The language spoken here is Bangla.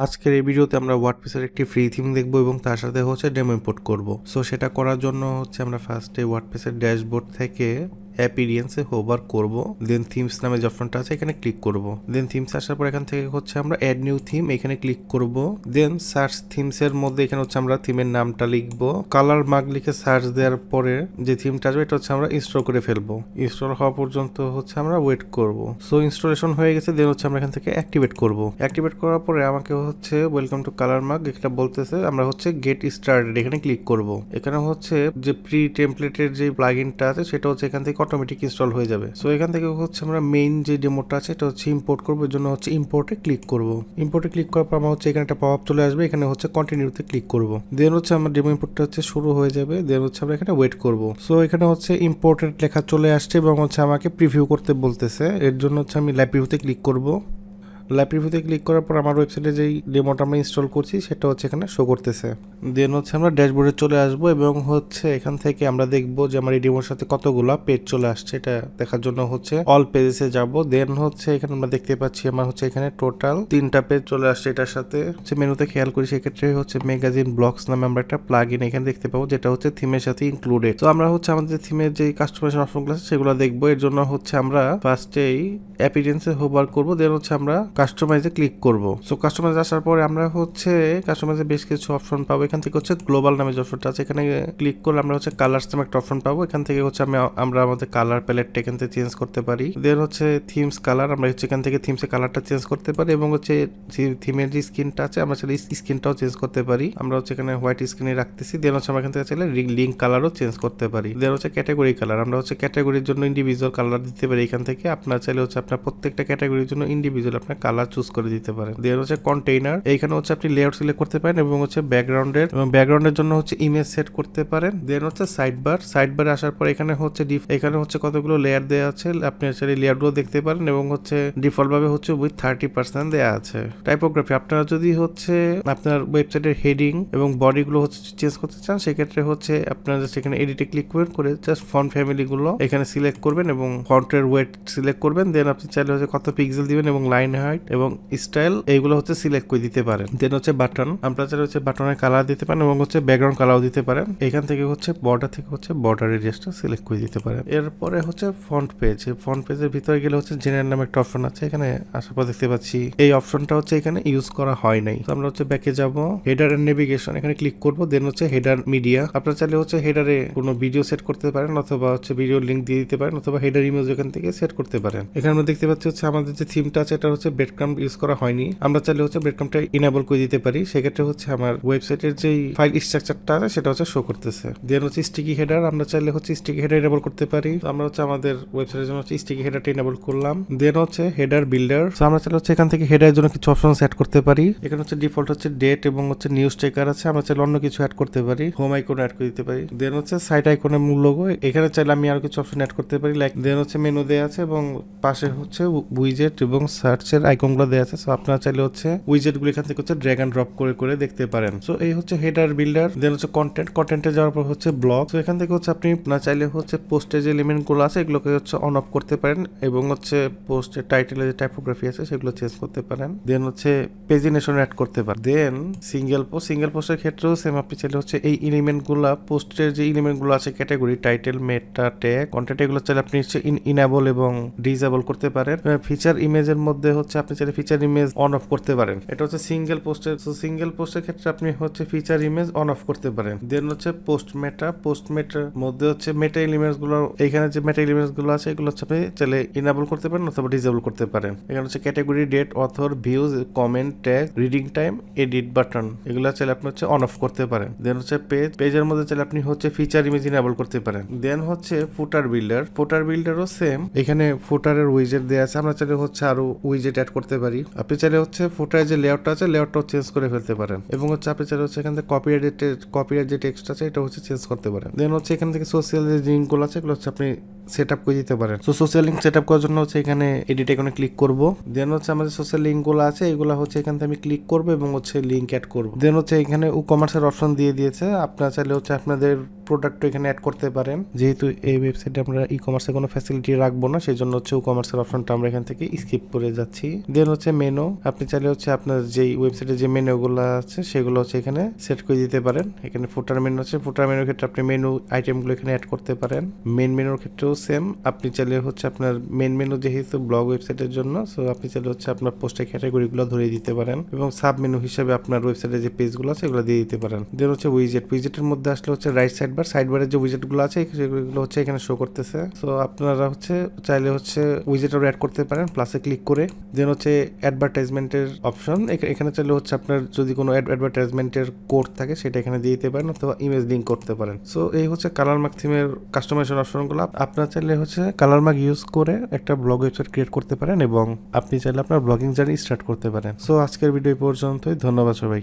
আজকের এই ভিডিওতে আমরা ওয়ার্ডপ্রেসের একটি ফ্রি থিম দেখব এবং তার সাথে হচ্ছে ডেমো ইম্পোর্ট করব। সো সেটা করার জন্য হচ্ছে আমরা ফার্স্টে ওয়ার্ডপ্রেসের ড্যাশবোর্ড থেকে অ্যাপিরিয়েন্সে হোভার করব, দেন থিমস নামে যে অপশনটা আছে এখানে ক্লিক করব। দেন থিমস আসার পর এখান থেকে হচ্ছে আমরা অ্যাড নিউ থিম এখানে ক্লিক করব। দেন সার্চ থিমস এর মধ্যে এখানে হচ্ছে আমরা থিমের নামটা লিখব, কালার মার্ক লিখে সার্চ দেওয়ার পরে যে থিমটা আসবে এটা হচ্ছে আমরা ইনস্টল করে ফেলবো। ইনস্টল হওয়া পর্যন্ত হচ্ছে আমরা ওয়েট করব। সো ইনস্টলেশন হয়ে গেছে, দেন হচ্ছে আমরা এখান থেকে অ্যাক্টিভেট করব। অ্যাক্টিভেট করার পরে আমাকে হচ্ছে ওয়েলকাম টু কালার মার্ক এটা বলতেছে, আমরা হচ্ছে গেট স্টার্টেড এখানে ক্লিক করব। এখানে হচ্ছে যে প্রি টেমপ্লেটের যে প্লাগইনটা আছে সেটা হচ্ছে এখান থেকে অটোমেটিক ইনস্টল হয়ে যাবে। সো এখান থেকে হচ্ছে আমরা মেইন যে ডেমোটা আছে এটা হচ্ছে ইম্পোর্ট করবো, এর জন্য হচ্ছে ইম্পোর্টে ক্লিক করব। ইম্পোর্টে ক্লিক করার পর আমার হচ্ছে এখানে একটা পপআপ চলে আসবে, এখানে হচ্ছে কন্টিনিউতে ক্লিক করব। দেন হচ্ছে আমার ডেমো ইম্পোর্টটা হচ্ছে শুরু হয়ে যাবে, দেন হচ্ছে আমরা এখানে ওয়েট করব। সো এখানে হচ্ছে ইম্পোর্টেড লেখা চলে আসছে এবং হচ্ছে আমাকে প্রিভিউ করতে বলতেছে, এর জন্য হচ্ছে আমি লাইভ প্রিভিউতে ক্লিক করব। লাইভ প্রিভিউতে ক্লিক করার পর আমার ওয়েবসাইটে যেই ডেমোটা আমরা ইনস্টল করছি সেটা হচ্ছে এখানে শো করতেছে। দেন হচ্ছে আমরা ড্যাশবোর্ডে চলে আসবো এবং হচ্ছে এখান থেকে আমরা দেখবো যে আমার এই ডেমোর সাথে কতগুলা পেজ চলে আসছে, এটা দেখার জন্য হচ্ছে অল পেজেসে যাব। দেন হচ্ছে এখানে আমরা দেখতে পাচ্ছি আমার হচ্ছে এখানে টোটাল 3টা পেজ চলে আসছে। এটার সাথে হচ্ছে মেনুতে খেয়াল করি সেক্ষেত্রে হচ্ছে ম্যাগাজিন ব্লগস নামে আমরা একটা প্লাগইন এখানে দেখতে পাবো, যেটা হচ্ছে থিমের সাথে ইনক্লুডেড। তো আমরা হচ্ছে আমাদের থিমের যে কাস্টমাইজেশন অপশনগুলো আছে সেগুলো দেখবো। এর জন্য হচ্ছে আমরা ফার্স্টেই অ্যাপিরিয়েন্সে হোভার করব, দেন হচ্ছে আমরা কাস্টমাইজে ক্লিক করব। সো কাস্টমাইজ আসার পরে আমরা হচ্ছে কাস্টমাইজে বেশ কিছু অপশন পাবো। এখান থেকে হচ্ছে গ্লোবাল নামে যে অপশনটা আছে এখানে ক্লিক করলে আমরা হচ্ছে কালার্স নামে একটা অপশন পাবো। এখান থেকে হচ্ছে আমরা আমাদের কালার প্যালেটটা এখান থেকে চেঞ্জ করতে পারি। দেন হচ্ছে থিমস কালার, আমরা হচ্ছে এখান থেকে থিমসের কালারটা চেঞ্জ করতে পারি এবং হচ্ছে থিমের যে স্কিনটা আছে আমরা চাইলে স্কিনটাও চেঞ্জ করতে পারি। আমরা হচ্ছে এখানে হোয়াইট স্ক্রিনে রাখতেছি। দেন হচ্ছে আমরা এখান থেকে চাইলে লিঙ্ক কালারও চেঞ্জ করতে পারি। দেন হচ্ছে ক্যাটাগরি কালার, আমরা হচ্ছে ক্যাটাগরির জন্য ইন্ডিভিজুয়াল কালার দিতে পারি এখান থেকে। আপনার চাইলে হচ্ছে আপনার প্রত্যেকটা ক্যাটাগরির জন্য ইন্ডিভিজুয়াল আপনার কালার চুজ করে দিতে পারেন। দেন হচ্ছে কন্টেইনার, এইখানে হচ্ছে আপনি লেআউট সিলেক্ট করতে পারেন এবং হচ্ছে ব্যাকগ্রাউন্ডের জন্য হচ্ছে ইমেজ সেট করতে পারেন। দেন হচ্ছে সাইডবারে আসার পর এখানে হচ্ছে কতগুলো লেয়ার দেওয়া আছে, আপনি চাইলে লেয়ারগুলো দেখতে পারেন এবং হচ্ছে ডিফল্ট ভাবে হচ্ছে উইথ 30% দেওয়া আছে। টাইপোগ্রাফি, আপনারা যদি হচ্ছে আপনার ওয়েবসাইটের হেডিং এবং বডিগুলো হচ্ছে চেঞ্জ করতে চান সেক্ষেত্রে হচ্ছে আপনারা সেখানে এডিটে ক্লিক করবেন, করে জাস্ট ফন্ট ফ্যামিলি গুলো এখানে সিলেক্ট করবেন এবং ফন্টের ওয়েট সিলেক্ট করবেন। দেন আপনি চাইলে হচ্ছে কত পিক্সেল দিবেন এবং লাইন হাইট এবং স্টাইল এইগুলো হচ্ছে সিলেক্ট করে দিতে পারেন। দেন হচ্ছে বাটন, আপনারা চাইলে হচ্ছে বাটনের কালার দিতে পারেন এবং হচ্ছে ব্যাকগ্রাউন্ড কালারও দিতে পারেন। এখান থেকে হচ্ছে বর্ডার থেকে হচ্ছে বর্ডার এরিয়াসটা সিলেক্ট করে দিতে পারেন। এরপরে হচ্ছে ফন্ট পেজ, ফন্ট পেজের ভিতরে গেলে হচ্ছে জেনারেল নামে একটা অপশন আছে, এখানে আসার পর দেখতে পাচ্ছি এই অপশনটা হচ্ছে এখানে ইউজ করা হয় নাই। তো আমরা হচ্ছে ব্যাকে যাব, হেডার এন্ড নেভিগেশন এখানে ক্লিক করব। দেন হচ্ছে হেডার মিডিয়া, আপনারা চাইলে হচ্ছে হেডারে কোনো ভিডিও সেট করতে পারেন অথবা হচ্ছে ভিডিও লিঙ্ক দিয়ে দিতে পারেন অথবা হেডার ইমেজ এখান থেকে সেট করতে পারেন। এখানে আমরা দেখতে পাচ্ছি হচ্ছে আমাদের যে থিমটা আছে এটা হচ্ছে ব্রেডক্রাম্ব ইউজ করা হয়নি, আমরা চাইলে হচ্ছে ব্রেডক্রাম্বটা ইনেবল করে দিতে পারি। সেক্ষেত্রে হচ্ছে আমার ওয়েবসাইটের যে ফাইল স্ট্রাকচারটা আছে সেটা হচ্ছে শো করতেছে। দেন হচ্ছে স্টিকি হেডার, আমরা চাইলে হচ্ছে স্টিকি হেডার ইনেবল করতে পারি। আমরা হচ্ছে আমাদের ওয়েবসাইটের জন্য হচ্ছে স্টিকি হেডারটা ইনেবল করলাম। দেন হচ্ছে হেডার বিল্ডার, আমরা চাইলে হচ্ছে এখান থেকে হেডারের জন্য কিছু অপশন অ্যাড করতে পারি। এখানে হচ্ছে ডিফল্ট হচ্ছে ডেট এবং হচ্ছে নিউজ টেকার আছে, আমরা চাইলে অন্য কিছু অ্যাড করতে পারি, হোম আইকন অ্যাড করে দিতে পারি। দেন হচ্ছে সাইট আইকনের মূল লোগো, এখানে চাইলে আমি আরো কিছু অপশন অ্যাড করতে পারি লাইক। দেন হচ্ছে মেনু দেওয়া আছে এবং পাশে হচ্ছে উইজেট এবং সার্চের আইকনগুলো দেওয়া আছে। সো আপনারা চাইলে হচ্ছে উইজেটগুলো এখান থেকে হচ্ছে ড্র্যাগ এন্ড ড্রপ করে করে দেখতে পারেন। সো এই হচ্ছে হেডার বিল্ডার। দেন হচ্ছে কন্টেন্টে যাওয়ার পর হচ্ছে ব্লগ, তো এখান থেকে হচ্ছে আপনি না চাইলে হচ্ছে পোস্টের যে এলিমেন্টগুলো আছে এগুলোকে হচ্ছে অন অফ করতে পারেন এবং হচ্ছে পোস্টের টাইটেলের যে টাইপোগ্রাফি আছে সেগুলো চেঞ্জ করতে পারেন। দেন হচ্ছে পেজিনেশন অ্যাড করতে পারেন। দেন সিঙ্গেল পোস্টের ক্ষেত্রেও সেম, আপনি চাইলে হচ্ছে এই এলিমেন্টগুলো পোস্টের যে এলিমেন্টগুলো আছে ক্যাটাগরি টাইটেল মেটা ট্যাগ কন্টেন্ট এগুলো চাইলে আপনি হচ্ছে ইনেবল এবং ডিসেবল করতে পারেন। ফিচার ইমেজের মধ্যে হচ্ছে আপনি চাইলে ফিচার ইমেজ অন অফ করতে পারেন। এটা হচ্ছে সিঙ্গেল পোস্টের ক্ষেত্রে আপনি হচ্ছে ফিচার ইমেজ অন অফ করতে পারেন। দেন হচ্ছে পোস্ট মেটার মধ্যে হচ্ছে মেটা এলিমেন্টস গুলো, এখানে যে মেটা এলিমেন্টস গুলো আছে এগুলো হচ্ছে আপনি চাইলে ইনেবল করতে পারেন অথবা ডিসেবল করতে পারেন। এখানে হচ্ছে category date author views comment tag reading time edit button এগুলো চাইলে আপনি হচ্ছে অন অফ করতে পারেন। দেন হচ্ছে পেজের মধ্যে চাইলে আপনি হচ্ছে ফিচার ইমেজ ইনেবল করতে পারেন। দেন হচ্ছে ফুটার বিল্ডারও সেম, এখানে ফুটারের উইজেট দেওয়া আছে, আমরা চাইলে হচ্ছে আরো উইজেট অ্যাড করতে পারি। আপনি চাইলে হচ্ছে ফুটারের যে লেআউটটা আছে লেআউটটাও চেঞ্জ করে ফেলতে পারেন এবং হচ্ছে আপনি চাইলে হচ্ছে এখান থেকে কপিরাইট যে টেক্সট আছে এটা হচ্ছে চেঞ্জ করতে পারেন। দেন হচ্ছে এখান থেকে সোশ্যাল যে লিঙ্কগুলো আছে এগুলো হচ্ছে আপনি সেট আপ করে দিতে পারেন। তো সোশ্যাল লিঙ্ক সেট আপ করার জন্য হচ্ছে এখানে এডিট আইকনে ক্লিক করব। দেন হচ্ছে আমাদের সোশ্যাল লিঙ্কগুলো আছে এগুলো হচ্ছে এখান থেকে আমি ক্লিক করব এবং হচ্ছে লিঙ্ক অ্যাড করব। দেন হচ্ছে এখানে কমার্সের অপশন দিয়ে দিয়েছে, আপনারা চাইলে হচ্ছে আপনাদের প্রোডাক্ট এখানে অ্যাড করতে পারেন। যেহেতু এই ওয়েবসাইটে আমরা ই কমার্সে কোনো ফ্যাসিলিটি রাখবো না, সেই জন্য হচ্ছে ই কমার্সের অপশনটা আমরা এখান থেকে স্কিপ করে যাচ্ছি। দেন হচ্ছে মেনু, আপনি চাইলে হচ্ছে আপনার যেই ওয়েবসাইটে যে মেনুগুলো আছে সেগুলো হচ্ছে এখানে সেট করে দিতে পারেন। এখানে ফুটার মেনু আছে, ফুটার মেনুর ক্ষেত্রে আপনি মেনু আইটেমগুলো এখানে অ্যাড করতে পারেন। মেন মেনুর ক্ষেত্রেও সেম, আপনি চাইলে হচ্ছে আপনার মেন মেনু যেহেতু ব্লগ ওয়েবসাইটের জন্য, সো আপনি চাইলে হচ্ছে আপনার পোস্টের ক্যাটাগরিগুলো ধরিয়ে দিতে পারেন এবং সাব মেনু হিসেবে আপনার ওয়েবসাইটে যে পেজগুলো আছে এগুলো দিয়ে দিতে পারেন। দেন হচ্ছে উইজেটের মধ্যে আসলে হচ্ছে রাইট সাইড বার, সাইড বারের যে উইজেটগুলো আছে সেগুলো হচ্ছে এখানে শো করতেছে। সো আপনারা হচ্ছে চাইলে হচ্ছে উইজেটও অ্যাড করতে পারেন প্লাসে ক্লিক করে। দেন হচ্ছে অ্যাডভার্টাইজমেন্টের অপশন, এখানে চাইলে হচ্ছে আপনার যদি কোনো অ্যাডভার্টাইজমেন্টের কোড থাকে সেটা এখানে দিয়ে দিতে পারেন অথবা ইমেজ লিঙ্ক করতে পারেন। সো এই হচ্ছে কালার মার্ক থিমের কাস্টমাইজেশন অপশনগুলো। আপনারা চাইলে হচ্ছে কালার মার্ক ইউজ করে একটা ব্লগ ওয়েবসাইট ক্রিয়েট করতে পারেন এবং আপনি চাইলে আপনার ব্লগিং জার্নি স্টার্ট করতে পারেন। সো আজকের ভিডিও পর্যন্তই, ধন্যবাদ সবাই।